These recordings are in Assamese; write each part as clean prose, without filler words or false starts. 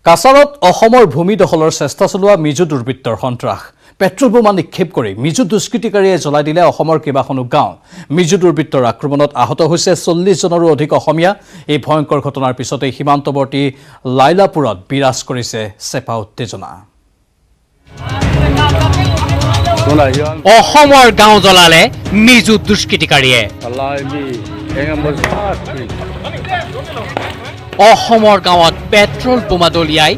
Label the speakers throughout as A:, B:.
A: কাছাৰত অসমৰ ভূমি দখলৰ চেষ্টা চলোৱা মিজু দুৰ্বৃত্তৰ সন্ত্ৰাস পেট্ৰল বোমা নিক্ষেপ কৰি মিজু দুষ্কৃতিকাৰীয়ে জ্বলাই দিলে অসমৰ কেইবাখনো গাঁও মিজু দুৰ্বৃত্তৰ আক্ৰমণত আহত হৈছে 40 জনৰো অধিক অসমীয়া এই ভয়ংকৰ ঘটনাৰ পিছতে সীমান্তৱৰ্তী লাইলাপুৰত বিৰাজ কৰিছে চেপা উত্তেজনা
B: অসমৰ গাঁও জ্বলালে মিজু দুষ্কৃতিকাৰীয়ে অসমৰ গাঁৱত পেট্ৰল বোমা দলিয়াই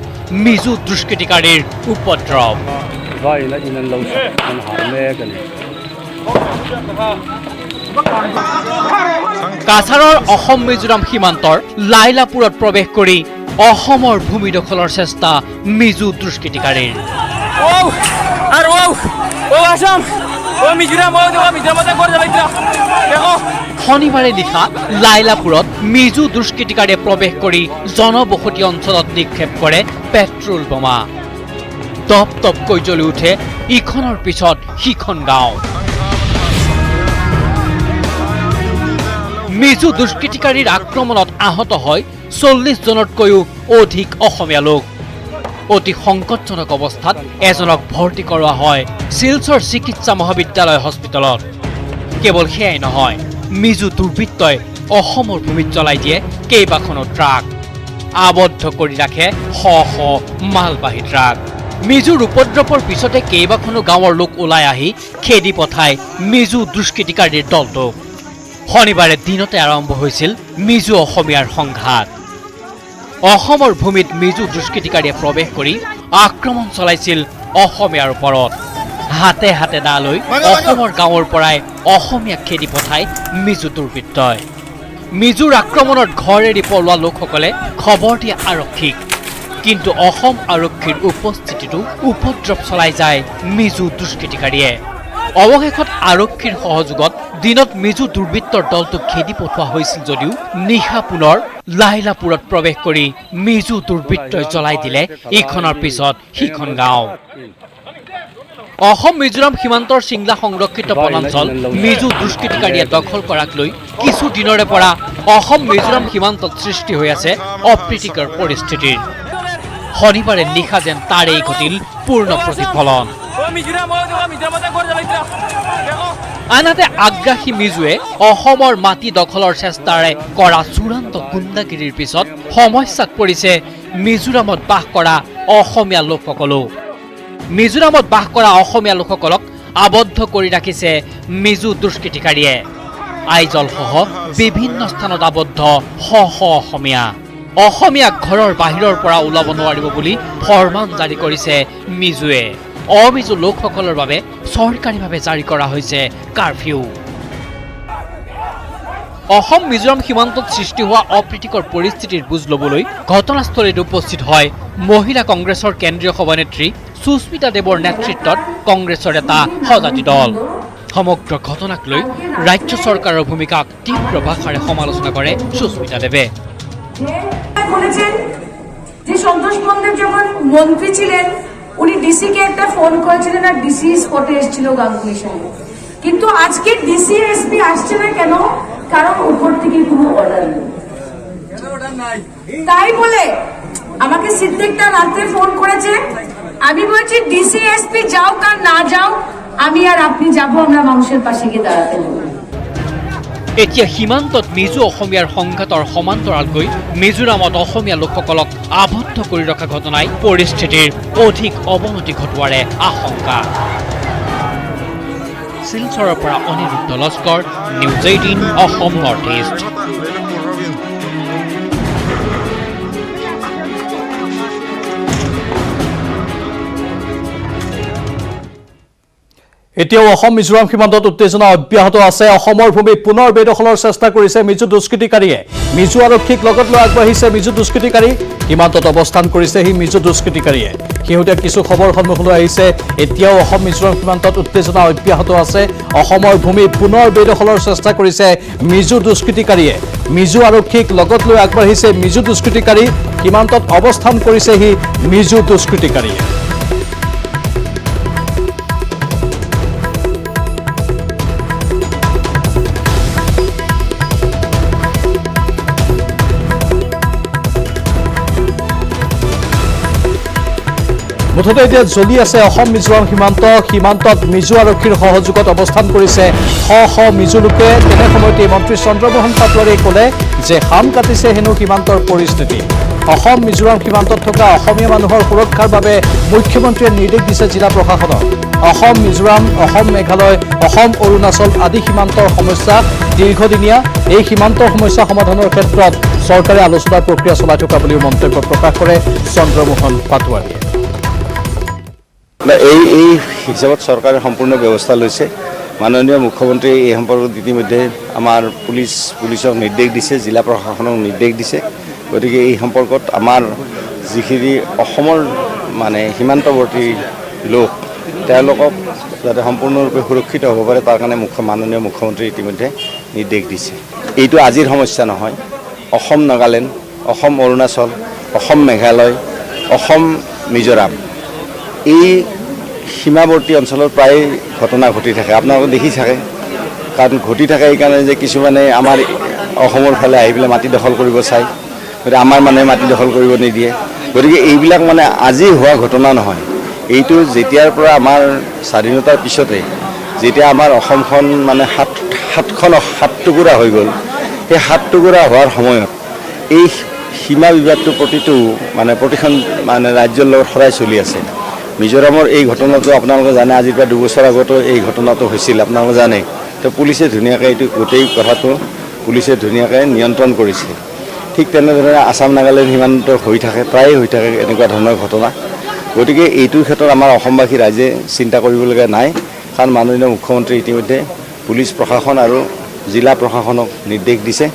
B: মিজু দুষ্কৃতিকাৰীৰ উপদ্ৰৱ কাছাৰৰ অসম মিজোৰাম সীমান্তৰ লাইলাপুৰত প্ৰৱেশ কৰি অসমৰ ভূমি দখলৰ চেষ্টা মিজু দুষ্কৃতিকাৰীৰ শনিবাৰে নিশা লাইলাপুৰত মিজু দুষ্কৃতিকাৰীয়ে প্ৰৱেশ কৰি জনবসতি অঞ্চলত নিক্ষেপ কৰে পেট্ৰল বোমা টপ টপকৈ জ্বলি উঠে ইখনৰ পিছত সিখন গাঁও মিজু দুষ্কৃতিকাৰীৰ আক্ৰমণত আহত হয় 40 জনতকৈও অধিক অসমীয়া লোক অতি সংকটজনক অৱস্থাত এজনক ভৰ্তি কৰোৱা হয় শিলচৰ চিকিৎসা মহাবিদ্যালয় হস্পিটেলত কেৱল সেয়াই নহয় মিজু দুৰ্বৃত্তই অসমৰ ভূমিত জ্বলাই দিয়ে কেইবাখনো ট্ৰাক আবদ্ধ কৰি ৰাখে শ শ মালবাহী ট্ৰাক মিজুৰ উপদ্ৰৱৰ পিছতে কেইবাখনো গাঁৱৰ লোক ওলাই আহি খেদি পঠায় মিজু দুষ্কৃতিকাৰীৰ দলটোক শনিবাৰে দিনতে আৰম্ভ হৈছিল মিজু অসমীয়াৰ সংঘাত অসমৰ ভূমিত মিজু দুষ্কৃতিকাৰীয়ে প্ৰৱেশ কৰি আক্ৰমণ চলাইছিল অসমীয়াৰ ওপৰত হাতে হাতে দা লৈ অসমৰ গাঁৱৰ পৰাই অসমীয়াক খেদি পঠায় মিজু দুৰ্বৃত্তই মিজুৰ আক্ৰমণত ঘৰ এৰি পলোৱা লোকসকলে খবৰ দিয়ে আৰক্ষীক কিন্তু অসম আৰক্ষীৰ উপস্থিতিতো উপদ্ৰৱ চলাই যায় মিজু দুষ্কৃতিকাৰীয়ে অৱশেষত আৰক্ষীৰ সহযোগত দিনত মিজু দুৰ্বৃত্তৰ দলটোক খেদি পঠোৱা হৈছিল যদিও নিশা পুনৰ লাইলাপুৰত প্ৰৱেশ কৰি মিজু দুৰ্বৃত্তই জ্বলাই দিলে ইখনৰ পিছত সিখন গাঁও অসম মিজোৰাম সীমান্তৰ চিংলা সংৰক্ষিত বনাঞ্চল মিজু দুষ্কৃতিকাৰীয়ে দখল কৰাক লৈ কিছু দিনৰে পৰা অসম মিজোৰাম সীমান্তত সৃষ্টি হৈ আছে অপ্ৰীতিকৰ পৰিস্থিতিৰ শনিবাৰে নিশা যেন তাৰেই ঘটিল পূৰ্ণ প্ৰতিফলন আনহাতে আগ্ৰাসী মিজুৱে অসমৰ মাটি দখলৰ চেষ্টাৰে কৰা চূড়ান্ত গুণ্ডাগিৰিৰ পিছত সমস্যাত পৰিছে মিজোৰামত বাস কৰা অসমীয়া লোকসকলো মিজোৰামত বাস কৰা অসমীয়া লোকসকলক আবদ্ধ কৰি ৰাখিছে মিজু দুষ্কৃতিকাৰীয়ে আইজলসহ বিভিন্ন স্থানত আবদ্ধ শ শ অসমীয়াক ঘৰৰ বাহিৰৰ পৰা ওলাব নোৱাৰিব বুলি ফৰমান জাৰি কৰিছে মিজুৱে অমিজু লোকসকলৰ বাবে চৰকাৰীভাৱে জাৰি কৰা হৈছে কাৰফিউ অসম মিজোৰাম সীমান্তত সৃষ্টি হোৱা অপ্ৰীতিকৰ পৰিস্থিতিৰ বুজ ল'বলৈ ঘটনাস্থলীত উপস্থিত হয় মহিলা কংগ্ৰেছৰ কেন্দ্ৰীয় সভানেত্ৰী সুস্মিতা দেৱৰ নেতৃত্বত কংগ্ৰেছৰ এটা সজাতি দল সমগ্ৰ ঘটনাক লৈ ৰাজ্য চৰকাৰৰ ভূমিকাক তীব্ৰ ভাষাৰে সমালোচনা কৰে সুস্মিতা দেৱে
C: বলেছেন যে সন্তোষ বন্দ্যোপাধ্যায় যখন মন্ত্রী ছিলেন উনি ডিসি কে একটা ফোন করেছিলেন আর ডিসি স্পটে এসেছিল গাঙ্গুলির সঙ্গে কিন্তু আজকে ডিসি এসপি আসছে না কেন কারণ উপর থেকে কোনো অর্ডার নেই তাই বলে আমাকে সিদ্দিকটা রাতে ফোন করেছে আমি বলছি ডিসি এসপি যাও কার না যাও আমি আর আপনি যাব আমরা মানুষের পাশে গিয়ে দাঁড়াতে
B: এতিয়া সীমান্তত মিজু অসমীয়াৰ সংঘাতৰ সমান্তৰালকৈ মিজোৰামত অসমীয়া লোকসকলক আবদ্ধ কৰি ৰখা ঘটনাই পৰিস্থিতিৰ অধিক অৱনতি ঘটোৱাৰে আশংকা শিলচৰৰ পৰা Aniruddha Laskar news 18 Assam north east
A: এতিয়াও অসম মিজোৰাম সীমান্তত উত্তেজনা অব্যাহত আছে অসমৰ ভূমি পুনৰ বেদখলৰ চেষ্টা কৰিছে মিজু দুষ্কৃতিকাৰীয়ে মিজু আৰক্ষীক লগত লৈ আগবাঢ়িছে মিজু দুষ্কৃতিকাৰী সীমান্তত অৱস্থান কৰিছে হি মিজু দুষ্কৃতিকাৰীয়ে শেহতীয়া কিছু খবৰ সন্মুখলৈ আহিছে এতিয়াও অসম মিজোৰাম সীমান্তত উত্তেজনা অব্যাহত আছে অসমৰ ভূমি পুনৰ বেদখলৰ চেষ্টা কৰিছে মিজু দুষ্কৃতিকাৰীয়ে মিজু আৰক্ষীক লগত লৈ আগবাঢ়িছে মিজু দুষ্কৃতিকাৰী সীমান্তত অৱস্থান কৰিছে হি মিজু দুষ্কৃতিকাৰীয়ে মুঠতে এতিয়া জ্বলি আছে অসম মিজোৰাম সীমান্তত মিজো আৰক্ষীৰ সহযোগত অৱস্থান কৰিছে শ মিজো লোকে। তেনে সময়তে মন্ত্ৰী চন্দ্ৰমোহন পাটোৱাৰীয়ে ক'লে যে হাম কাটিছে হেনো সীমান্তৰ পৰিস্থিতি। অসম মিজোৰাম সীমান্তত থকা অসমীয়া মানুহৰ সুৰক্ষাৰ বাবে মুখ্যমন্ত্ৰীয়ে নিৰ্দেশ দিছে জিলা প্ৰশাসনক। অসম মিজোৰাম, অসম মেঘালয়, অসম অৰুণাচল আদি সীমান্তৰ সমস্যা দীৰ্ঘদিনীয়া। এই সীমান্তৰ সমস্যা সমাধানৰ ক্ষেত্ৰত চৰকাৰে আলোচনাৰ প্ৰক্ৰিয়া চলাই থকা বুলিও মন্তব্য প্ৰকাশ কৰে চন্দ্ৰমোহন পাটোৱাৰীয়ে।
D: এই হিচাপত চৰকাৰে সম্পূৰ্ণ ব্যৱস্থা লৈছে। মাননীয় মুখ্যমন্ত্ৰীয়ে এই সম্পৰ্কত ইতিমধ্যে আমাৰ পুলিচক নিৰ্দেশ দিছে, জিলা প্ৰশাসনক নিৰ্দেশ দিছে। গতিকে এই সম্পৰ্কত আমাৰ যিখিনি অসমৰ সীমান্তৱৰ্তী লোক তেওঁলোকক যাতে সম্পূৰ্ণৰূপে সুৰক্ষিত হ'ব পাৰে তাৰ কাৰণে মাননীয় মুখ্যমন্ত্ৰীয়ে ইতিমধ্যে নিৰ্দেশ দিছে। এইটো আজিৰ সমস্যা নহয়। অসম নাগালেণ্ড, অসম অৰুণাচল, অসম মেঘালয়, অসম মিজোৰাম এই সীমাৱৰ্তী অঞ্চলত প্ৰায় ঘটনা ঘটি থাকে। আপোনালোকে দেখি থাকে, কাৰণ ঘটি থাকে এইকাৰণে যে কিছুমানে আমাৰ অসমৰ ফালে আহি পেলাই মাটি দখল কৰিব চায়, গতিকে আমাৰ মানুহে মাটি দখল কৰিব নিদিয়ে। গতিকে এইবিলাক আজি হোৱা ঘটনা নহয়। এইটো যেতিয়াৰ পৰা আমাৰ স্বাধীনতাৰ পিছতে যেতিয়া আমাৰ অসমখন সাত টুকুৰা হৈ গ'ল, সেই 7 টুকুৰা হোৱাৰ সময়ত এই সীমা বিবাদটো প্ৰতিখন ৰাজ্যৰ লগত সদায় চলি আছে। মিজোৰামৰ এই ঘটনাটো আপোনালোকে জানে, আজিৰ পৰা 2 বছৰ আগতো এই ঘটনাটো হৈছিল, আপোনালোকে জানে। তো পুলিচে ধুনীয়াকৈ এইটো গোটেই কথাটো পুলিচে ধুনীয়াকৈ নিয়ন্ত্ৰণ কৰিছে। ঠিক তেনেধৰণে আসাম নাগালেণ্ড সীমান্ত প্ৰায়ে হৈ থাকে এনেকুৱা ধৰণৰ ঘটনা। গতিকে এইটোৰ ক্ষেত্ৰত আমাৰ অসমবাসী ৰাইজে চিন্তা কৰিবলগীয়া নাই, কাৰণ মাননীয় মুখ্যমন্ত্ৰী ইতিমধ্যে পুলিচ প্ৰশাসন আৰু জিলা প্ৰশাসনক নিৰ্দেশ দিছে।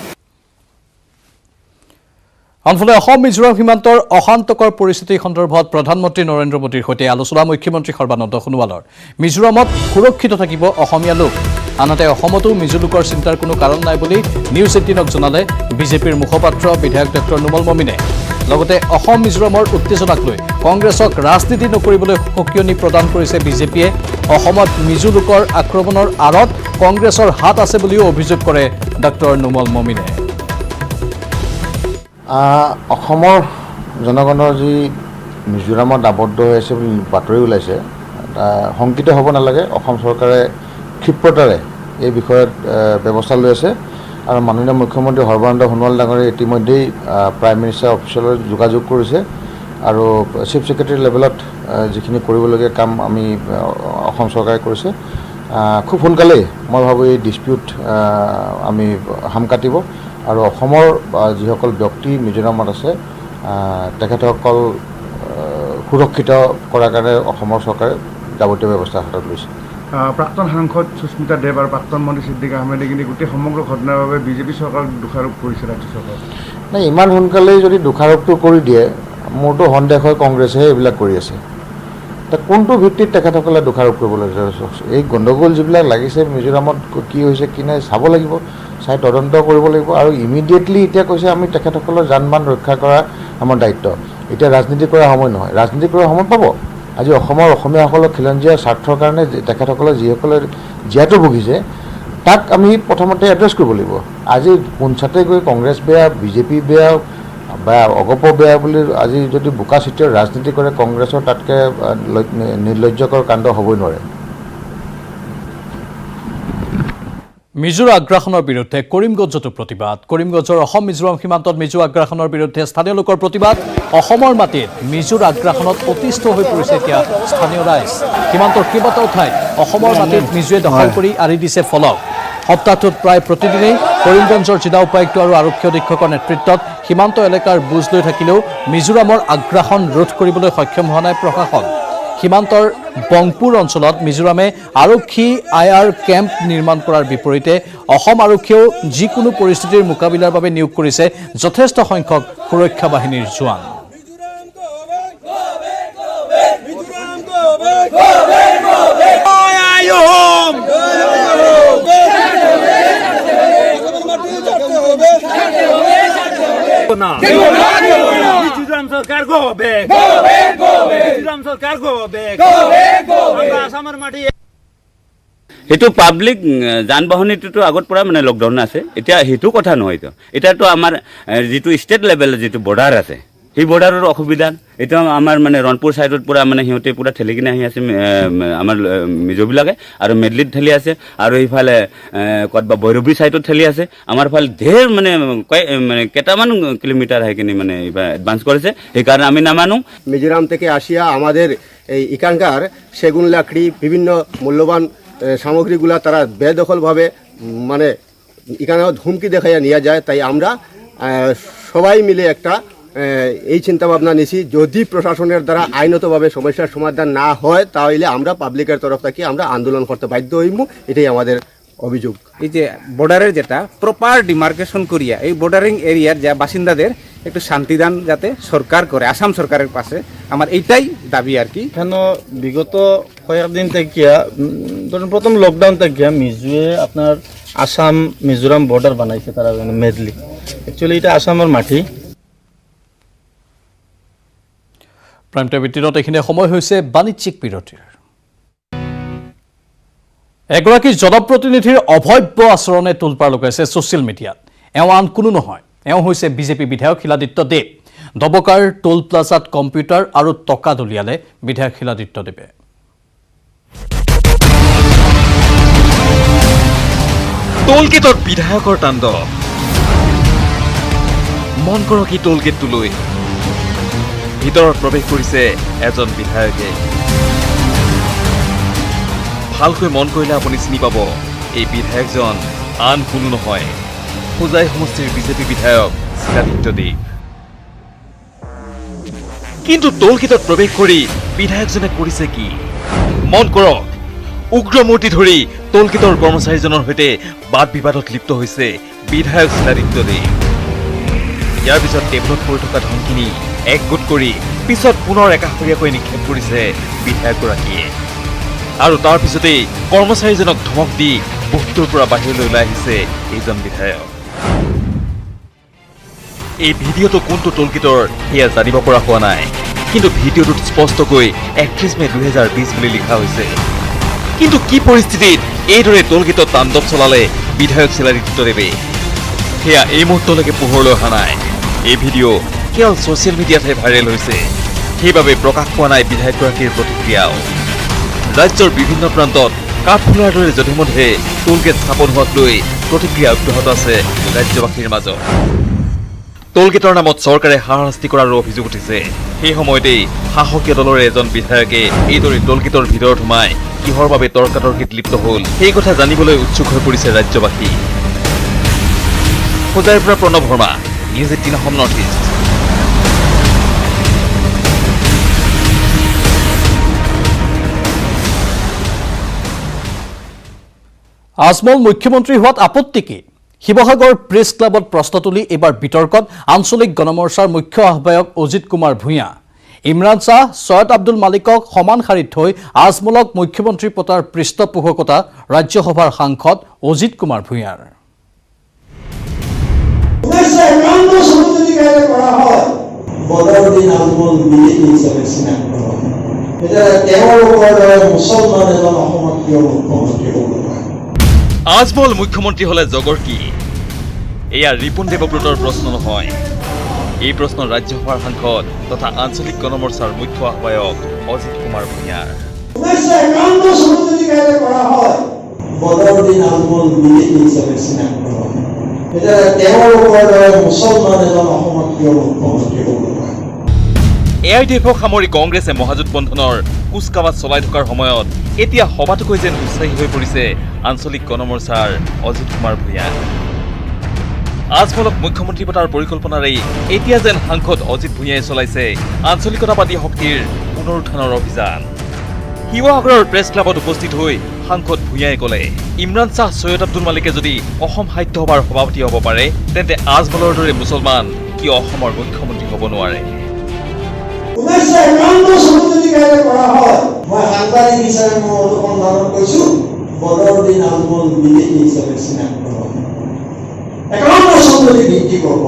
A: আনফালে অসম মিজোৰাম সীমান্তৰ অশান্তকৰ পৰিস্থিতি সন্দৰ্ভত প্ৰধানমন্ত্ৰী নৰেন্দ্ৰ মোদীৰ সৈতে আলোচনা মুখ্যমন্ত্ৰী সৰ্বানন্দ সোণোৱালৰ। মিজোৰামত সুৰক্ষিত থাকিব অসমীয়া লোক। আনহাতে অসমতো মিজো লোকৰ চিন্তাৰ কোনো কাৰণ নাই বুলি নিউজ 18ক জনালে বিজেপিৰ মুখপাত্ৰ বিধায়ক ডক্টৰ নুমল মমিনে। লগতে অসম মিজোৰামৰ উত্তেজনাক লৈ কংগ্ৰেছক ৰাজনীতি নকৰিবলৈ সকিয়নি প্ৰদান কৰিছে বিজেপিয়ে। অসমত মিজো লোকৰ আক্ৰমণৰ আঁৰত কংগ্ৰেছৰ হাত আছে বুলিও অভিযোগ কৰে ডক্টৰ নুমল মমিনে।
E: অসমৰ জনগণৰ যি মিজোৰামত আবদ্ধ হৈ আছে বুলি বাতৰি ওলাইছে, শংকিত হ'ব নালাগে। অসম চৰকাৰে ক্ষিপ্ৰতাৰে এই বিষয়ত ব্যৱস্থা লৈ আছে আৰু মাননীয় মুখ্যমন্ত্ৰী সৰ্বানন্দ সোণোৱাল ডাঙৰীয়াই ইতিমধ্যেই প্ৰাইম মিনিষ্টাৰ অফিচলৈ যোগাযোগ কৰিছে আৰু চিফ ছেক্ৰেটাৰী লেভেলত যিখিনি কৰিবলগীয়া কাম আমি অসম চৰকাৰে কৰিছে। খুব সোনকালেই মই ভাবোঁ এই ডিছপিউট আমি হাম কাটিব আৰু অসমৰ যিসকল ব্যক্তি মিজোৰামত আছে তেখেতসকল সুৰক্ষিত কৰাৰ কাৰণে অসমৰ চৰকাৰে যাৱতীয় ব্যৱস্থা হাতত লৈছে।
F: প্ৰাক্তন সাংসদ সুস্মিতা দেৱ আৰু প্ৰাক্তন মন্ত্ৰী ছিদ্দিক আহমেদে কিন্তু গোটেই সমগ্ৰ ঘটনাৰ বাবে বিজেপি চৰকাৰক দোষাৰোপ কৰিছে ৰাজ্য চৰকাৰ।
E: নাই, ইমান সোনকালেই যদি দোষাৰোপটো কৰি দিয়ে, মোৰতো সন্দেহ হয় কংগ্ৰেছেহে এইবিলাক কৰি আছে। কোনটো ভিত্তিত তেখেতসকলে দোষাৰোপ কৰিবলৈ এই গণ্ডগোল যিবিলাক লাগিছে মিজোৰামত কি হৈছে কি নাই চাব লাগিব, চাই তদন্ত কৰিব লাগিব আৰু ইমিডিয়েটলি এতিয়া কৈছে আমি তেখেতসকলৰ যান বাহন ৰক্ষা কৰা আমাৰ দায়িত্ব। এতিয়া ৰাজনীতি কৰাৰ সময় নহয়, ৰাজনীতি কৰাৰ সময় পাব। আজি অসমীয়াসকলৰ খিলঞ্জীয়া স্বাৰ্থৰ কাৰণে তেখেতসকলে যিসকলে জীয়াতু ভুগিছে তাক আমি প্ৰথমতে এড্ৰেছ কৰিব লাগিব। আজি পোনছাতে গৈ কংগ্ৰেছ বেয়া, বিজেপি বেয়া বা অগপ বেয়া বুলি আজি যদি বোকা চিটিয়াৰ ৰাজনীতি কৰে, কংগ্ৰেছৰ তাতকৈ নিৰ্লজ্জকৰ কাণ্ড হ'বই নোৱাৰে।
A: মিজোৰ আগ্ৰাসনৰ বিৰুদ্ধে কৰিমগঞ্জতো প্ৰতিবাদ। কৰিমগঞ্জৰ অসম মিজোৰাম সীমান্তত মিজো আগ্ৰাসনৰ বিৰুদ্ধে স্থানীয় লোকৰ প্ৰতিবাদ। অসমৰ মাটিত মিজোৰ আগ্ৰাসনত অতিষ্ঠ হৈ পৰিছে এতিয়া স্থানীয় ৰাইজ। সীমান্তৰ কেইবাটাও ঠাইত অসমৰ মাটিত মিজোৱে দখল কৰি আঁৰি দিছে ফলক। সপ্তাহটোত প্ৰায় প্ৰতিদিনেই কৰিমগঞ্জৰ জিলা উপায়ুক্ত আৰু আৰক্ষী অধীক্ষকৰ নেতৃত্বত সীমান্ত এলেকাৰ বুজ লৈ থাকিলেও মিজোৰামৰ আগ্ৰাসন ৰোধ কৰিবলৈ সক্ষম হোৱা নাই প্ৰশাসন। সীমান্তৰ বংপুৰ অঞ্চলত মিজোৰামে আৰক্ষী IR কেম্প নিৰ্মাণ কৰাৰ বিপৰীতে অসম আৰক্ষীয়েও যিকোনো পৰিস্থিতিৰ মোকাবিলাৰ বাবে নিয়োগ কৰিছে যথেষ্ট সংখ্যক সুৰক্ষা বাহিনীৰ জোৱান।
G: সেইটো পাব্লিক যান বাহনীটোতো আগৰ পৰা লকডাউন আছে, এতিয়া সেইটো কথা নহয়তো। এতিয়াতো আমাৰ যিটো ষ্টেট লেভেলৰ যিটো বৰ্ডাৰ আছে সেই বৰ্ডাৰৰ অসুবিধা এতিয়া আমাৰ মানে ৰনপুৰ ছাইডত পূৰা মানে সিহঁতে পূৰা ঠেলি কিনে আহি আছে আমাৰ মিজোবিলাকে আৰু মেডলিত ঠেলি আছে আৰু এইফালে ক'ৰবাত ভৈৰৱী ছাইডত ঠেলি আছে আমাৰ ফালে ঢেৰ মানে কেইটামান কিলোমিটাৰ আহি কিনে মানে এইবাৰ এডভান্স কৰিছে সেইকাৰণে আমি নামানো।
H: মিজোরাম থেকে আসিয়া আমাদের এই এখানকার সেগুন লাকড়ি বিভিন্ন মূল্যবান সামগ্রীগুলা তারা বেদখলভাবে মানে এখানে হুমকি দেখাইয়া নিয়ে যায়। তাই আমরা সবাই মিলে একটা এই চিন্তাভাবনা নিছি, যদি প্রশাসনের দ্বারা আইনতভাবে সমস্যার সমাধান না হয় তাহলে আমরা পাবলিকের তরফ থেকে আমরা আন্দোলন করতে বাধ্য হইব, এটাই আমাদের অভিযোগ।
I: এই যে বর্ডারের যেটা প্রপার ডিমার্কেশন করিয়া এই বর্ডারিং এরিয়ার যা বাসিন্দাদের একটু শান্তিদান যাতে সরকার করে, আসাম সরকারের পাশে আমার এইটাই দাবি আর কি।
J: এখানে বিগত কয়েকদিন থেকে ধরুন প্রথম লকডাউন থেকে মিজোয়ে আপনার আসাম মিজোরাম বর্ডার বানাইছে তারা মেডলি, একচুয়ালি এটা আসামের মাটি।
A: প্ৰাইম টাইম বিটিনত এইখিনি সময় হৈছে বাণিজ্যিক বিৰতিৰ। এগৰাকী জনপ্ৰতিনিধিৰ অভব্য আচৰণে তোলপাৰ লগাইছে ছ'চিয়েল মিডিয়াত। এওঁ আন কোনো নহয়, এওঁ হৈছে বিজেপি বিধায়ক শিলাদিত্য দেৱ। দবকাৰ টোল প্লাজাত কম্পিউটাৰ আৰু টকা দলিয়ালে বিধায়ক শিলাদিত্য দেৱে।
K: টোলগেটত বিধায়কৰ তাণ্ডৱ। মন কৰক এই টোলগেটটোলৈ ভিতৰত প্ৰৱেশ কৰিছে এজন বিধায়কে। ভালকৈ মন কৰিলে আপুনি চিনি পাব এই বিধায়কজন আন কোনো নহয়, হোজাই সমষ্টিৰ বিজেপি বিধায়ক শিলাদিত্য দেৱ। কিন্তু টোলগেটত প্ৰৱেশ কৰি বিধায়কজনে কৰিছে কি? মন কৰক, উগ্ৰমূৰ্তি ধৰি টোলগেটৰ কৰ্মচাৰীজনৰ সৈতে বাদ বিবাদত লিপ্ত হৈছে বিধায়ক শিলাদিত্য দেৱ। ইয়াৰ পিছত টেবুলত পৰি থকা ধনখিনি একগোট কৰি পিছত পুনৰ একাষৰীয়াকৈ নিক্ষেপ কৰিছে বিধায়কগৰাকীয়ে। আৰু তাৰ পিছতেই কৰ্মচাৰীজনক ধমক দি বুথটোৰ পৰা বাহিৰলৈ ওলাই আহিছে এইজন বিধায়ক। এই ভিডিঅ'টো কোনটো টোলগেটৰ সেয়া জানিব পৰা হোৱা নাই, কিন্তু ভিডিঅ'টোত স্পষ্টকৈ 31 মে 2020 বুলি লিখা হৈছে। কিন্তু কি পৰিস্থিতিত এইদৰে টোলগেটত তাণ্ডৱ চলালে বিধায়ক শিলাদিত্য দেৱে, সেয়া এই মুহূৰ্তলৈকে পোহৰলৈ অহা নাই। এই ভিডিঅ' কেৱল ছ'চিয়েল মিডিয়াতহে ভাইৰেল হৈছে, সেইবাবে প্ৰকাশ পোৱা নাই বিধায়কগৰাকীৰ প্ৰতিক্ৰিয়াও। ৰাজ্যৰ বিভিন্ন প্ৰান্তত কাঠফুলাৰ দৰে যধেমধে টোলগেট স্থাপন হোৱাক লৈ প্ৰতিক্ৰিয়া অব্যাহত আছে ৰাজ্যবাসীৰ মাজত। টোলগেটৰ নামত চৰকাৰে হাৰাশাস্তি কৰাৰো অভিযোগ উঠিছে। সেই সময়তেই শাসকীয় দলৰে এজন বিধায়কে এইদৰে টোলগেটৰ ভিতৰত সোমাই কিহৰ বাবে তৰ্কাতৰ্কিত লিপ্ত হ'ল সেই কথা জানিবলৈ উৎসুক হৈ পৰিছে ৰাজ্যবাসী। হোজাইৰ পৰা Pranab Sarma, news 18 Assam north east.
A: Ajmal মুখ্যমন্ত্ৰী হোৱাত আপত্তি কি? শিৱসাগৰ প্ৰেছ ক্লাবত প্ৰশ্ন তুলি এইবাৰ বিতৰ্কত আঞ্চলিক গণমৰ্চাৰ মুখ্য আহ্বায়ক অজিত কুমাৰ ভূঞা। ইমৰান শ্বাহ, ছৈয়দ আব্দুল মালিকক সমান শাৰীত থৈ আজমলক মুখ্যমন্ত্ৰী পতাৰ পৃষ্ঠপোষকতা ৰাজ্যসভাৰ সাংসদ অজিত কুমাৰ ভূঞাৰ।
K: আজমল মুখ্যমন্ত্ৰী হলে জগৰ কি? এয়া ৰিপুণ দেৱব্ৰতৰ প্ৰশ্ন নহয়, এই প্ৰশ্ন ৰাজ্যসভাৰ সাংসদ তথা আঞ্চলিক গণমৰ্চাৰ মুখ্য আহ্বায়ক অজিত কুমাৰ ভূঞাৰ। এআইডিএফক সামৰি কংগ্ৰেছে মহাজোঁট বন্ধনৰ কুচকাৱাজ চলাই থকাৰ সময়ত এতিয়া সবাতোকৈ যেন উৎসাহী হৈ পৰিছে আঞ্চলিক গণমৰ্চাৰ অজিত কুমাৰ ভূঞা। আজমলক মুখ্যমন্ত্ৰী পতাৰ পৰিকল্পনাৰেই এতিয়া যেন সাংসদ অজিত ভূঞাই চলাইছে আঞ্চলিকতাবাদী শক্তিৰ পুনৰুত্থানৰ অভিযান। শিৱসাগৰৰ প্ৰেছ ক্লাবত উপস্থিত হৈ সাংসদ ভূঞাই ক'লে, ইমৰান শ্বাহ, ছৈয়দ আব্দুল মালিকে যদি অসম সাহিত্য সভাৰ সভাপতি হ'ব পাৰে তেন্তে আজমলৰ দৰে মুছলমান কিয় অসমৰ মুখ্যমন্ত্ৰী হ'ব নোৱাৰে?
L: 1951 চনত যদি কাইলৈ কৰা হয়, মই সাংবাদিক হিচাপে মই অনুসন্ধান কৰিছো, বদৰুদ্দিন আজমল বিজেপি হিচাপে চিনাক্ত হ'ব। 51 চন যদি ভিত্তি কৰিব,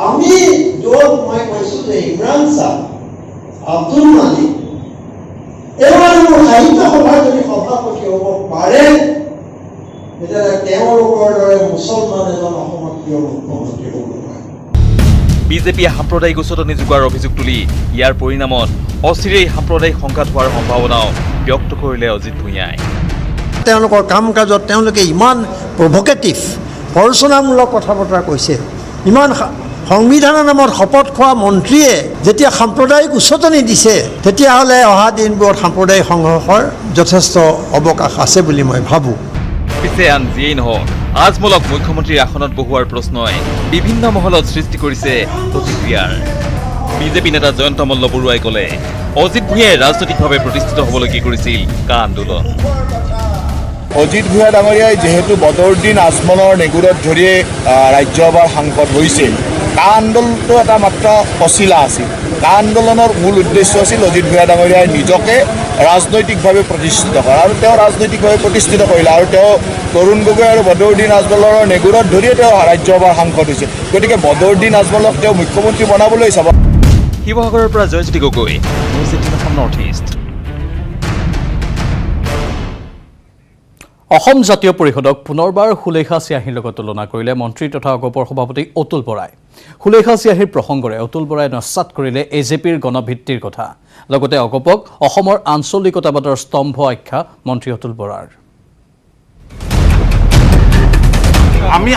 L: আমি য'ত মই কৈছো যে ইমৰান শ্বাহ, আব্দুল মালিক এইবাৰ সাহিত্য সভাৰ যদি সভাপতি হ'ব পাৰে তেতিয়াহ'লে তেওঁলোকৰ দৰে মুছলমান এজন অসমত কিয় মুখ্যমন্ত্ৰী হ'ব নোৱাৰে?
K: বিজেপিয়ে সাম্প্ৰদায়িক উচতনি যোগোৱাৰ অভিযোগ তুলি ইয়াৰ পৰিণামত অচিৰেই সাম্প্ৰদায়িক সংঘাত হোৱাৰ সম্ভাৱনাও ব্যক্ত কৰিলে অজিত ভূঞাই।
L: তেওঁলোকৰ কাম কাজত তেওঁলোকে ইমান প্ৰভকেটিভ প্ৰৰোচনামূলক কথা বতৰা কৈছে, ইমান সংবিধানৰ নামত শপত খোৱা মন্ত্ৰীয়ে যেতিয়া সাম্প্ৰদায়িক উচতনি দিছে, তেতিয়াহ'লে অহা দিনবোৰত সাম্প্ৰদায়িক সংঘৰ্ষৰ যথেষ্ট অৱকাশ আছে বুলি মই ভাবোঁ।
K: পিছে আন যিয়েই নহওক, আজমলক মুখ্যমন্ত্ৰীৰ আসনত বহুৱাৰ প্ৰশ্নই বিভিন্ন মহলত সৃষ্টি কৰিছে প্ৰতিক্ৰিয়াৰ। বিজেপি নেতা জয়ন্ত মল্ল বৰুৱাই ক'লে, অজিত ভূঞাই ৰাজনৈতিকভাৱে প্ৰতিষ্ঠিত হ'বলৈকে কৰিছিল কা আন্দোলন।
M: অজিত ভূঞা ডাঙৰীয়াই যিহেতু বদৰুদ্দিন আজমলৰ নেগুৰত ধৰিয়ে ৰাজ্যসভাৰ সাংসদ হৈছিল, কা আন্দোলনটো এটা মাত্ৰ অচিলা আছিল। কা আন্দোলনৰ মূল উদ্দেশ্য আছিল অজিত ভূঞা ডাঙৰীয়াই নিজকে ৰাজনৈতিকভাৱে প্ৰতিষ্ঠিত কৰা, আৰু তেওঁ ৰাজনৈতিকভাৱে প্ৰতিষ্ঠিত কৰিলে, আৰু তেওঁ তৰুণ গগৈ আৰু বদৰুদ্দিন আজমলৰ নেগুৰত ধৰিয়ে তেওঁ ৰাজ্যসভাৰ সাংসদ হৈছে। গতিকে বদৰুদ্দিন আজমলক তেওঁ মুখ্যমন্ত্ৰী বনাবলৈ চাব।
K: শিৱসাগৰৰ পৰা Joyjyoti Gogoi, news 18 Assam north east.
A: Assam জাতীয় পৰিষদক পুনৰবাৰ সুলেখা চিয়াহীৰ লগত তুলনা কৰিলে মন্ত্ৰী তথা অগপৰ সভাপতি অতুল বৰাই। সুলেখা চিয়াহীৰ প্ৰসংগৰে অতুল বৰাই নস্যাৎ কৰিলে এজেপিৰ গণভিত্তিৰ কথা। লগতে অগপক অসমৰ আঞ্চলিকতাবাদৰ স্তম্ভ আখ্যা মন্ত্ৰী অতুল বৰাৰ।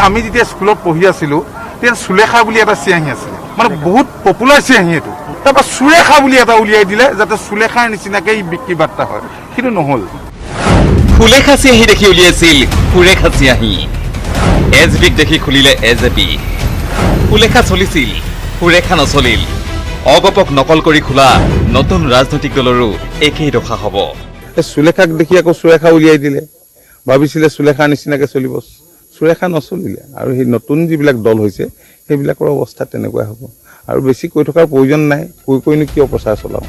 F: আমি যেতিয়া স্কুলত পঢ়ি আছিলোঁ, তেতিয়া সুলেখা বুলি এটা চিয়াহী আছিলে, মানে বহুত পপুলাৰ চিয়াহী এইটো। তাৰপৰা সুৰেখা বুলি এটা উলিয়াই দিলে যাতে সুলেখাৰ নিচিনাকৈ ই বিক্ৰী বাৰ্তা হয়, কিন্তু নহ'ল।
K: সুলেখা চিয়াহী দেখি উলিয়াইছিল সুৰেখা চিয়াহী, এজেপিক দেখি খুলিলে এজেপি। সুলেখা চলিছিল, সুৰেখা নচলিল। অগপক নকল কৰি খোলা নতুন ৰাজনৈতিক দলৰো একেই দশা হ'ব।
F: সুলেখাক দেখি আকৌ সুৰেখা উলিয়াই দিলে, ভাবিছিলে সুলেখাৰ নিচিনাকৈ চলিব, সুৰেখা নচলিলে। আৰু সেই নতুন যিবিলাক দল হৈছে সেইবিলাকৰ অৱস্থা তেনেকুৱাই হ'ব। আৰু বেছি কৈ থকাৰ প্ৰয়োজন নাই, কৈনো কিয় প্ৰচাৰ চলাম।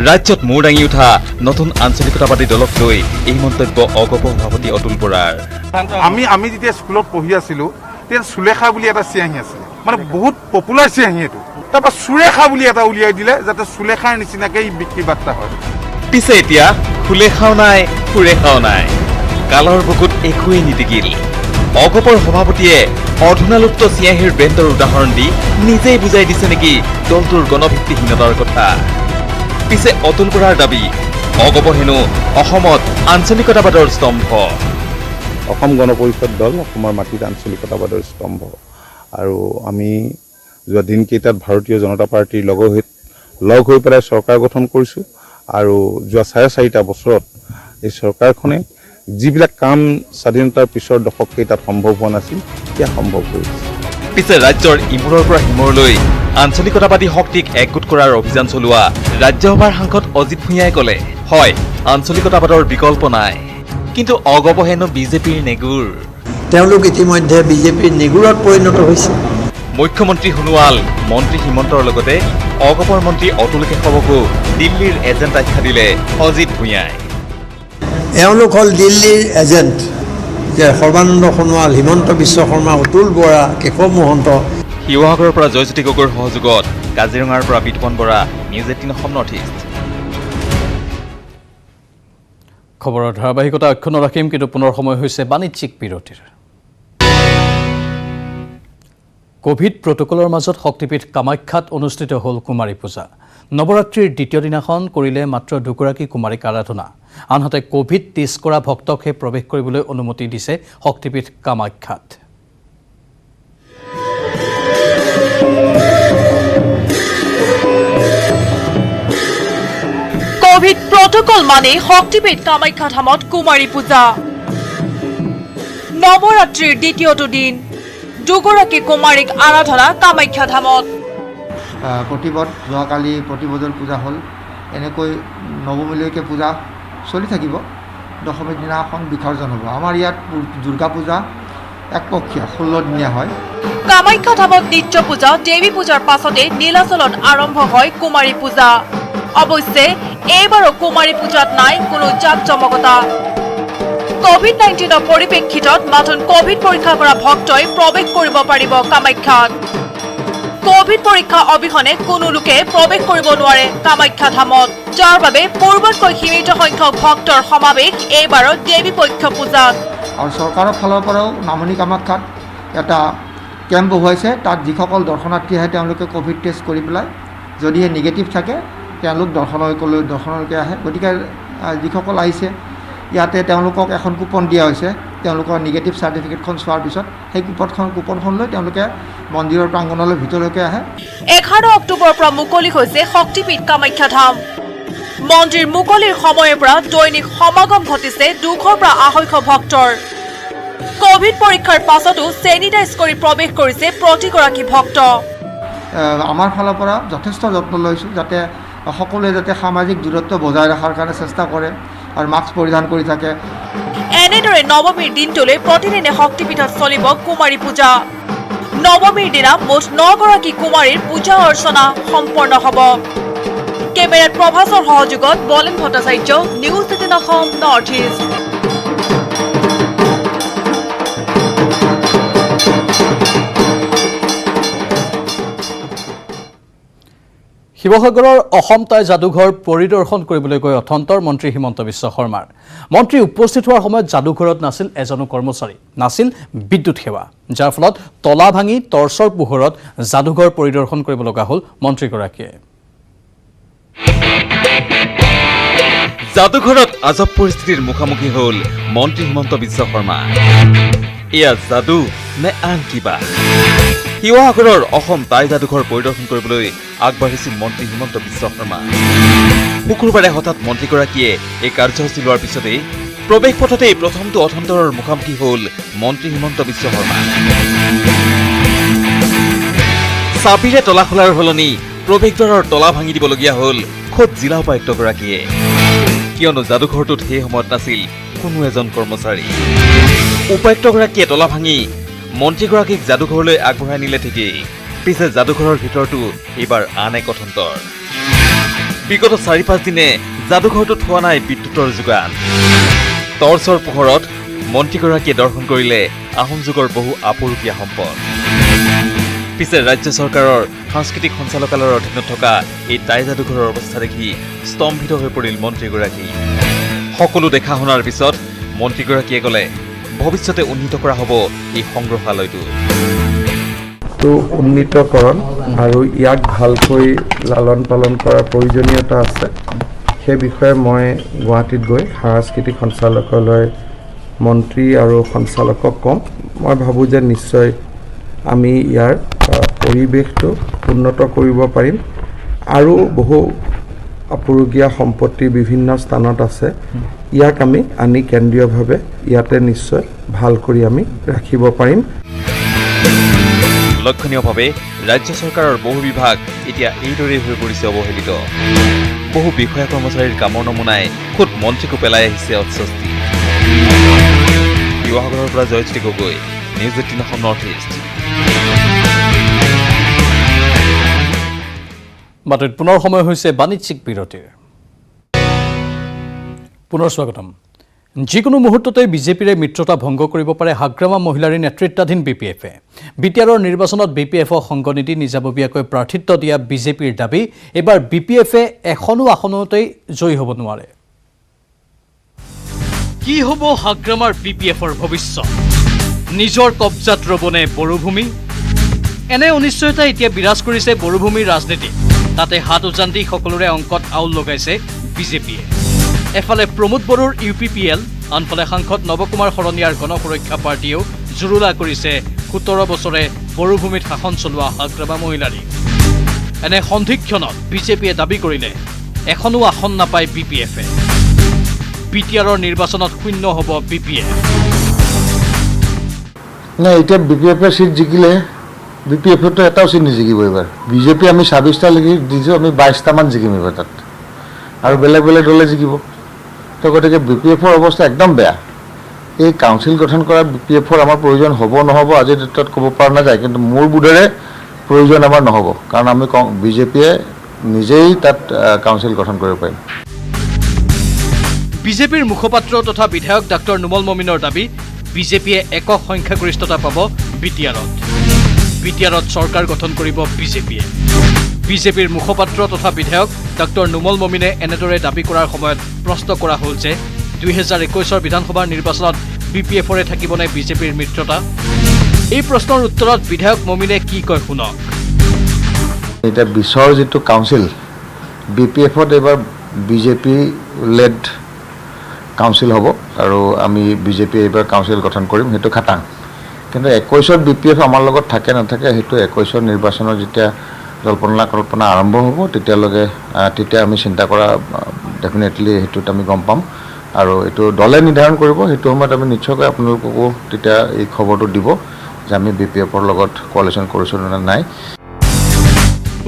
K: ৰাজ্যত মূৰ দাঙি উঠা নতুন আঞ্চলিকতাবাদী দলক লৈ এই মন্তব্য অগপ সভাপতি অতুল বৰাৰ।
F: আমি যেতিয়া স্কুলত পঢ়ি আছিলোঁ, তেতিয়া সুলেখা বুলি এটা চিয়াহী আছিলে, মানে বহুত পপুলাৰ চিয়াহী এইটো। তাৰপৰা সুৰেখা বুলি এটা উলিয়াই দিলে যাতে সুলেখাৰ নিচিনাকৈ ই বিক্ৰী বাৰ্তা হয়।
K: পিছে এতিয়া সুলেখাও নাই, সুৰেখাও নাই। কালৰ বুকুত একোৱেই নিটিকিল। অগপৰ সভাপতিয়ে অধুনালুপ্ত চিয়াহীৰ ব্ৰেণ্ডৰ উদাহৰণ দি নিজেই বুজাই দিছে নেকি দলটোৰ গণভিত্তিহীনতাৰ কথা। পিছে অতুল বৰাৰ দাবী, অগপ হেনো অসমত আঞ্চলিকতাবাদৰ স্তম্ভ।
F: অসম গণ পৰিষদ দল অসমৰ মাটিত আঞ্চলিকতাবাদৰ স্তম্ভ। আৰু আমি যোৱা দিনকেইটাত ভাৰতীয় জনতা পাৰ্টীৰ লগ হৈ পেলাই চৰকাৰ গঠন কৰিছোঁ। আৰু যোৱা 4.5 বছৰত এই চৰকাৰখনে যিবিলাক কাম স্বাধীনতাৰ পিছৰ দশককেইটাত সম্ভৱ হোৱা নাছিল, সেয়া সম্ভৱ কৰিছে।
K: পিছে ৰাজ্যৰ ইমূৰৰ পৰা সিমূৰলৈ আঞ্চলিকতাবাদী শক্তিক একগোট কৰাৰ অভিযান চলোৱা ৰাজ্যসভাৰ সাংসদ অজিত ভূঞাই ক'লে, হয় আঞ্চলিকতাবাদৰ বিকল্প নাই, কিন্তু অগপ হেনো বিজেপিৰ নেগুৰ।
L: তেওঁলোক ইতিমধ্যে বিজেপিৰ নেগুৰত পৰিণত হৈছে।
K: মুখ্যমন্ত্ৰী সোণোৱাল, মন্ত্ৰী হিমন্তৰ লগতে অগপৰ মন্ত্ৰী অতুল কেশৱকো দিল্লীৰ এজেণ্ট আখ্যা দিলে অজিত ভূঞাই।
L: এওঁলোক হ'ল দিল্লীৰ এজেণ্ট, যে সৰ্বানন্দ সোণোৱাল, হিমন্ত বিশ্ব শৰ্মা, অতুল বৰা, কেশৱ মহন্ত।
K: শিৱসাগৰৰ পৰা জয়জ্যোতি গগৈৰ সহযোগত কাজিৰঙাৰ পৰা Bitopan Bora, news 18 Assam north east.
A: খবৰৰ ধাৰাবাহিকতা অক্ষুণ্ণ ৰাখিম, কিন্তু পুনৰ সময় হৈছে বাণিজ্যিক বিৰতিৰ। কোভিড প্ৰটকলৰ মাজত শক্তিপীঠ কামাখ্যাত অনুষ্ঠিত হ'ল কুমাৰী পূজা। নৱৰাত্ৰিৰ দ্বিতীয় দিনাখন কৰিলে মাত্ৰ দুগৰাকী কুমাৰীক আৰাধনা। আনহাতে কোভিড টেষ্ট কৰা ভক্তকহে প্ৰৱেশ কৰিবলৈ অনুমতি দিছে শক্তিপীঠ কামাখ্যাত।
N: কোভিড প্ৰটকল মানে শক্তিপীঠ কামাখ্যা ধামত কুমাৰী পূজা। নৱৰাত্ৰিৰ দ্বিতীয়টো দিন, দুগৰাকী কুমাৰীক আৰাধনা কামাখ্যা ধামত।
E: প্ৰতিপদ যোৱাকালি প্ৰতিপদৰ পূজা হ'ল, এনেকৈ নৱমীলৈকে পূজা চলি থাকিব। দশমীৰ দিনাখন বিসৰ্জন হ'ব। আমাৰ ইয়াত দুৰ্গা পূজা একপক্ষীয়া 16 দিনীয়া হয়।
N: কামাখ্যা ধামত নিত্য পূজা, দেৱী পূজাৰ পাছতে নীলাচলত আৰম্ভ হয় কুমাৰী পূজা। অৱশ্যে এইবাৰো কুমাৰী পূজাত নাই কোনো জাক-জমকতা। কোভিড-19ৰ পৰিপ্ৰেক্ষিতত মাথোন কোভিড পৰীক্ষা কৰা ভক্তই প্ৰৱেশ কৰিব পাৰিব কামাখ্যাত। কোভিড পৰীক্ষা অবিহনে কোনো লোকে প্ৰৱেশ কৰিব নোৱাৰে কামাখ্যা ধামত, যাৰ বাবে পূৰ্বতকৈ সীমিত সংখ্যক ভক্তৰ সমাৱেশ এইবাৰৰ দেৱী পক্ষ পূজাত।
E: আৰু চৰকাৰৰ ফালৰ পৰাও নামনি কামাখ্যাত এটা কেম্প বহুৱাইছে। তাত যিসকল দৰ্শনাৰ্থী আহে তেওঁলোকে ক'ভিড টেষ্ট কৰি পেলাই যদিহে নিগেটিভ থাকে তেওঁলোক দৰ্শনলৈকে আহে। গতিকে যিসকল আহিছে ইয়াতে তেওঁলোকক এখন কুপন দিয়া হৈছে। তেওঁলোকৰ নিগেটিভ চাৰ্টিফিকেটখন চোৱাৰ পিছত সেই কুপনখন লৈ তেওঁলোকে মন্দিৰৰ প্ৰাংগণলৈ ভিতৰলৈকে আহে।
N: 11 অক্টোবৰৰ পৰা মুকলি হৈছে শক্তিপীঠ কামাখ্যা ধাম। মন্দিৰ মুকলিৰ সময়ৰ পৰা দৈনিক সমাগম ঘটিছে 200 পৰা 250 ভক্তৰ। কোভিড পৰীক্ষাৰ পাছতো চেনিটাইজ কৰি প্ৰৱেশ কৰিছে প্ৰতিগৰাকী ভক্ত।
E: আমাৰ ফালৰ পৰা যথেষ্ট যত্ন লৈছোঁ যাতে সকলোৱে যাতে সামাজিক দূৰত্ব বজাই ৰখাৰ কাৰণে চেষ্টা কৰে আৰু মাস্ক পৰিধান কৰি থাকে।
N: এনেদৰে নৱমীৰ দিনটোলৈ প্ৰতিদিনে শক্তিপীঠত চলিব কুমাৰী পূজা। নৱমীৰ দিনা মুঠ 9 গৰাকী কুমাৰীৰ পূজা অৰ্চনা সম্পন্ন হ'ব। কেমেৰাত প্ৰভাসৰ সহযোগত বলেন Bhattacharya, news 18 Assam north east.
A: শিৱসাগৰৰ অসম টাই যাদুঘৰ পৰিদৰ্শন কৰিবলৈ গৈ অথন্তৰ মন্ত্ৰী হিমন্ত বিশ্ব শৰ্মাৰ। মন্ত্ৰী উপস্থিত হোৱাৰ সময়ত যাদুঘৰত নাছিল এজনো কৰ্মচাৰী, নাছিল বিদ্যুৎ সেৱা, যাৰ ফলত তলা ভাঙি টৰ্চৰ পোহৰত যাদুঘৰ পৰিদৰ্শন কৰিব লগা হ'ল মন্ত্ৰীগৰাকীয়ে।
K: যাদুঘৰত আজব পৰিস্থিতিৰ মুখামুখি হ'ল মন্ত্ৰী হিমন্ত বিশ্ব শৰ্মা। এয়া যাদু নে আন কিবা? শিৱসাগৰৰ অসম টাই যাদুঘৰ পৰিদৰ্শন কৰিবলৈ আগবাঢ়িছিল মন্ত্ৰী হিমন্ত বিশ্ব শৰ্মা। শুকুৰবাৰে হঠাৎ মন্ত্ৰীগৰাকীয়ে এই কাৰ্যসূচী লোৱাৰ পিছতেই প্ৰৱেশ পথতেই প্ৰথমটো অথন্তৰৰ মুখামুখি হ'ল মন্ত্ৰী হিমন্ত বিশ্ব শৰ্মা। চাবিৰে তলা খোলাৰ সলনি প্ৰৱেশদ্বাৰৰ তলা ভাঙি দিবলগীয়া হ'ল খোদ জিলা উপায়ুক্তগৰাকীয়ে, কিয়নো যাদুঘৰটোত সেই সময়ত নাছিল কোনো এজন কৰ্মচাৰী। উপায়ুক্তগৰাকীয়ে তলা ভাঙি মন্ত্ৰীগৰাকীক যাদুঘৰলৈ আগবঢ়াই নিলে ঠিকেই, পিছে যাদুঘৰৰ ভিতৰতো এইবাৰ আন এক অথন্তৰ। বিগত 4-5 দিনে যাদুঘৰটোত হোৱা নাই বিদ্যুতৰ যোগান। টৰ্চৰ পোহৰত মন্ত্ৰীগৰাকীয়ে দৰ্শন কৰিলে আহোম যুগৰ বহু আপুৰুগীয়া সম্পদ। পিছে ৰাজ্য চৰকাৰৰ সাংস্কৃতিক সঞ্চালকালয়ৰ অধীনত থকা এই টাই যাদুঘৰৰ অৱস্থা দেখি স্তম্ভিত হৈ পৰিল মন্ত্ৰীগৰাকী। সকলো দেখা শুনাৰ পিছত মন্ত্ৰীগৰাকীয়ে ক'লে ভৱিষ্যতে উন্নীত কৰা হ'ব এই সংগ্ৰহালয়টো।
E: উন্নীতকৰণ আৰু ইয়াক ভালকৈ লালন পালন কৰাৰ প্ৰয়োজনীয়তা আছে। সেই বিষয়ে মই গুৱাহাটীত গৈ সাংস্কৃতিক সঞ্চালকালয় মন্ত্ৰী আৰু সঞ্চালকক ক'ম। মই ভাবোঁ যে নিশ্চয় আমি ইয়াৰ পৰিৱেশটো উন্নত কৰিব পাৰিম আৰু বহু আপুৰুগীয়া সম্পত্তি বিভিন্ন স্থানত আছে, ইয়াক আমি আনি কেন্দ্ৰীয়ভাৱে ইয়াতে নিশ্চয় ভাল কৰি আমি ৰাখিব পাৰিম।
K: লক্ষণীয়ভাৱে ৰাজ্য চৰকাৰৰ বহু বিভাগ এতিয়া এইদৰেই হৈ পৰিছে অৱহেলিত। বহু বিষয়া কৰ্মচাৰীৰ কামৰ নমুনাই খোদ মন্ত্ৰীকো পেলাই আহিছে অস্বস্তি। শিৱসাগৰৰ পৰা Jayashree Gogoi, news 18 Assam north east.
A: বাতৰিত পুনৰ সময় হৈছে বাণিজ্যিক বিৰতিৰ। পুনৰ স্বাগতম। যিকোনো মুহূৰ্ততে বিজেপিৰে মিত্ৰতা ভংগ কৰিব পাৰে হাগ্ৰামা মহিলাৰী নেতৃত্বাধীন BPF-এ। বিটিআৰৰ নিৰ্বাচনত BPF-ক সংগ নিদি নিজাববীয়াকৈ প্ৰাৰ্থিত্ব দিয়া বিজেপিৰ দাবী, এইবাৰ BPF-এ এখনো আসনতেই জয়ী হ'ব নোৱাৰে। কি হ'ব হাগ্ৰামাৰ BPF-ৰ ভৱিষ্যত? নিজৰ কব্জাত ৰবনে বড়োভূমি? এনে অনিশ্চয়তা এতিয়া বিৰাজ কৰিছে বড়োভূমিৰ ৰাজনীতি। তাতে হাত উজান দি সকলোৰে অংকত আউল লগাইছে বিজেপিয়ে। এফালে প্ৰমোদ বড়োৰ UPPL, আনফালে সাংসদ নৱকুমাৰ শৰণীয়াৰ গণসুৰক্ষা পাৰ্টীয়েও জুৰুলা কৰিছে 17 বছৰে বড়োভূমিত শাসন চলোৱা হাগ্ৰামা মহিলাৰী। এনে সন্ধিক্ষণত বিজেপিয়ে দাবী কৰিলে এখনো আসন নাপায় BPF-এ। বিটিআৰৰ নিৰ্বাচনত শূন্য হ'ব BPF।
E: নাই, এতিয়া BPF-এ চিট জিকিলে BPF-তো এটাও চিট নিজিকিব এইবাৰ। বিজেপি আমি 26টা লিখি দিছোঁ, আমি 22টামান জিকিম এইবাৰ তাত, আৰু বেলেগ বেলেগ দলে জিকিব। তো গতিকে BPF-ৰ অৱস্থা একদম বেয়া। এই কাউন্সিল গঠন কৰা BPF-ৰ আমাৰ প্ৰয়োজন হ'ব নহ'ব আজিৰ ডেটত ক'ব পৰা নাযায়, কিন্তু মোৰ বোধেৰে প্ৰয়োজন আমাৰ নহ'ব, কাৰণ আমি বিজেপিয়ে নিজেই তাত কাউন্সিল গঠন কৰিব পাৰিম।
A: বিজেপিৰ মুখপাত্ৰ তথা বিধায়ক ডাক্তৰ নুমল মমিনৰ দাবী, বিজেপিয়ে একক সংখ্যাগৰিষ্ঠতা পাব বিটিআৰত। বিটিআৰত চৰকাৰ গঠন কৰিব বিজেপিয়ে। বিজেপিৰ মুখপাত্ৰ তথা বিধায়ক ডাক্তৰ নুমল মমিনে এনেদৰে দাবী কৰাৰ সময়ত প্ৰশ্ন কৰা হ'ল যে 2021 বিধানসভাৰ নিৰ্বাচনত BPF-ৰে থাকিবনে বিজেপিৰ মিত্ৰতা? এই প্ৰশ্নৰ উত্তৰত বিধায়ক মমিনে কি কয় শুনক।
E: এতিয়া বিছৰ যিটো কাউন্সিল BPF-ত এইবাৰ BJP লেড কাউন্সিল হ'ব আৰু আমি BJP এইবাৰ কাউন্সিল গঠন কৰিম, সেইটো খাটাং। কিন্তু 21ত BPF আমাৰ লগত থাকে নাথাকে সেইটো 21ৰ নিৰ্বাচনৰ যেতিয়া কল্পনা আৰম্ভ হ'ব তেতিয়া আমি চিন্তা কৰা ডেফিনেটলি সেইটোত আমি গম পাম আৰু এইটো দলে নিৰ্ধাৰণ কৰিব। সেইটো সময়ত আমি নিশ্চয়কৈ আপোনালোককো তেতিয়া এই খবৰটো দিব যে আমি BPF-ৰ লগত কোৱালিশ্যন কৰিছোঁ নে নাই।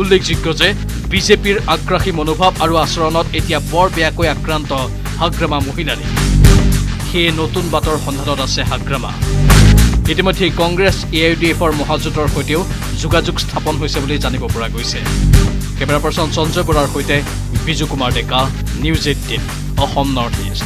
A: উল্লেখযোগ্য যে বিজেপিৰ আগ্ৰাসী মনোভাৱ আৰু আচৰণত এতিয়া বৰ বেয়াকৈ আক্ৰান্ত হাগ্ৰামা মহিলাৰী। সেয়ে নতুন বাটৰ সন্ধানত আছে হাগ্ৰামা। ইতিমধ্যে কংগ্ৰেছ AIUDF-ৰ মহাজোঁটৰ সৈতেও যোগাযোগ স্থাপন হৈছে বুলি জানিব পৰা গৈছে। কেমেৰা পাৰ্চন সঞ্জয় বৰাৰ সৈতে Biju Kumar Deka, news 18 Assam north east.